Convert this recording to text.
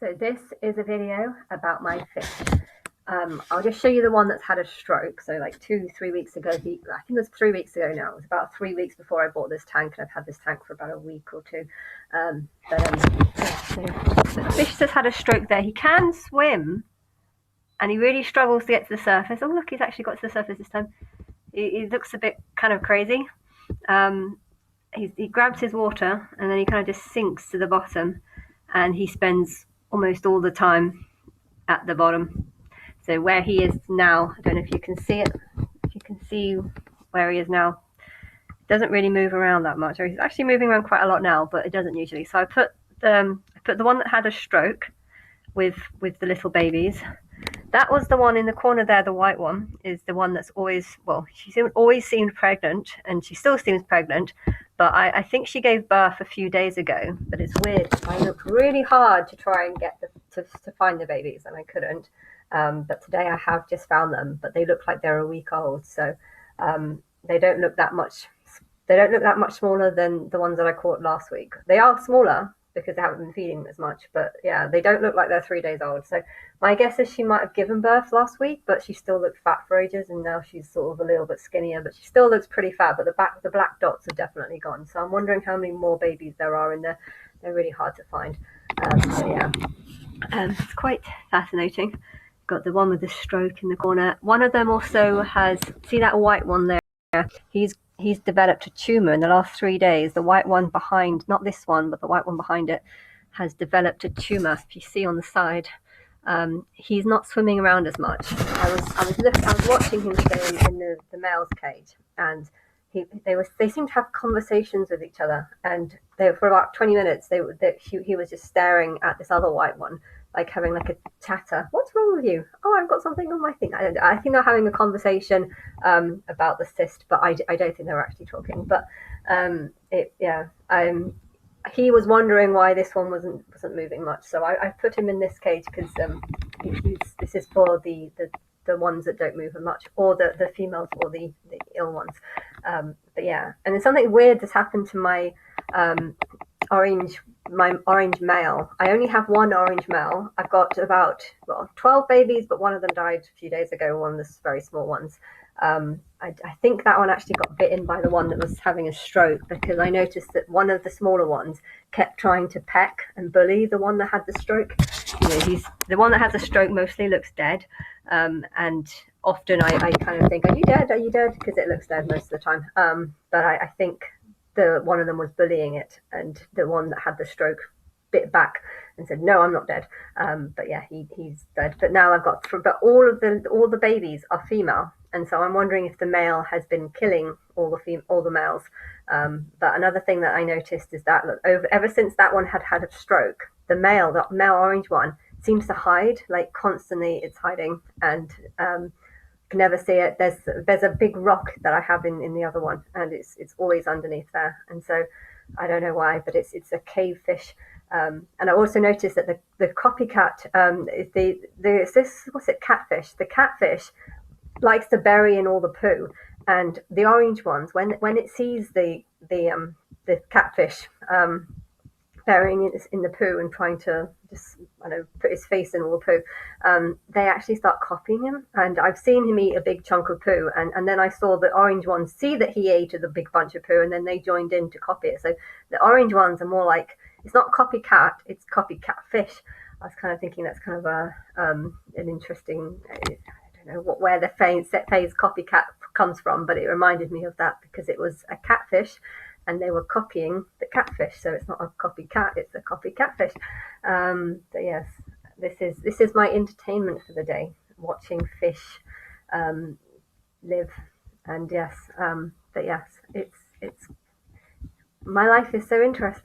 So this is a video about my fish. I'll just show you the one that's had a stroke. So like 2-3 weeks ago, I think it was 3 weeks ago now. It was about 3 weeks before I bought this tank, and I've had this tank for about a week or two. So the fish that's had a stroke there, he can swim, and he really struggles to get to the surface. Oh look, he's actually got to the surface this time. He looks a bit kind of crazy. He grabs his water and then he kind of just sinks to the bottom, and he spends almost all the time at the bottom. So where he is now, I don't know if you can see it. If you can see where he is now, he doesn't really move around that much. Or he's actually moving around quite a lot now, but it doesn't usually. So I put the one that had a stroke with the little babies. That was the one in the corner there. The white one is the one that's always, well, she always seemed pregnant, and she still seems pregnant, but I think she gave birth a few days ago. But it's weird. I looked really hard to try and get to find the babies, and I couldn't. But today I have just found them, but they look like they're a week old, so they don't look that much. They don't look that much smaller than the ones that I caught last week. They are smaller because they haven't been feeding as much, but yeah, they don't look like they're 3 days old. So my guess is she might have given birth last week, but she still looked fat for ages, and now she's sort of a little bit skinnier, but she still looks pretty fat. But the black dots are definitely gone. So I'm wondering how many more babies there are in there. They're really hard to find. It's quite fascinating. Got the one with the stroke in the corner. One of them also has, see that white one there? He's developed a tumor in the last 3 days. The white one behind, not this one, but the white one behind it, has developed a tumor. If you see on the side, he's not swimming around as much. I was watching him today in the male's cage, and they seemed to have conversations with each other, and for about 20 minutes he was just staring at this other white one, like having like a chatter. What's wrong with you? Oh, I've got something on my thing. I think they're having a conversation about the cyst, but I don't think they're actually talking. But he was wondering why this one wasn't moving much. So I put him in this cage because this is for the ones that don't move much, or the females, or the ill ones. But yeah, and then something weird has happened to my orange male. I only have one orange male. I've got about 12 babies, but one of them died a few days ago, one of the very small ones. I think that one actually got bitten by the one that was having a stroke, because I noticed that one of the smaller ones kept trying to peck and bully the one that had the stroke. He's the one that has a stroke mostly looks dead, and often I kind of think, are you dead? Are you dead? Because it looks dead most of the time. But I think one of them was bullying it, and the one that had the stroke bit back and said, no, I'm not dead. But yeah, he's dead. But now I've got, but all the babies are female, and so I'm wondering if the male has been killing all the males. But another thing that I noticed is that ever since that one had a stroke, the male orange one seems to hide, like constantly. It's hiding, and can never see it. There's a big rock that I have in the other one, and it's always underneath there. And so I don't know why, but it's a cave fish. And I also noticed that the copycat catfish. The catfish likes to bury in all the poo, and the orange ones, when it sees the catfish burying in the poo and trying to just put his face in all the poo, they actually start copying him. And I've seen him eat a big chunk of poo, and then I saw the orange ones see that he ate a big bunch of poo, and then they joined in to copy it. So the orange ones are more like, it's not copycat, it's copycat fish. I was kind of thinking that's kind of an interesting, I don't know where the phrase copycat comes from, but it reminded me of that because it was a catfish and they were copying the catfish. So it's not a copycat, it's a copycat fish. But yes, this is my entertainment for the day, watching fish live. And yes, but yes, it's my life is so interesting.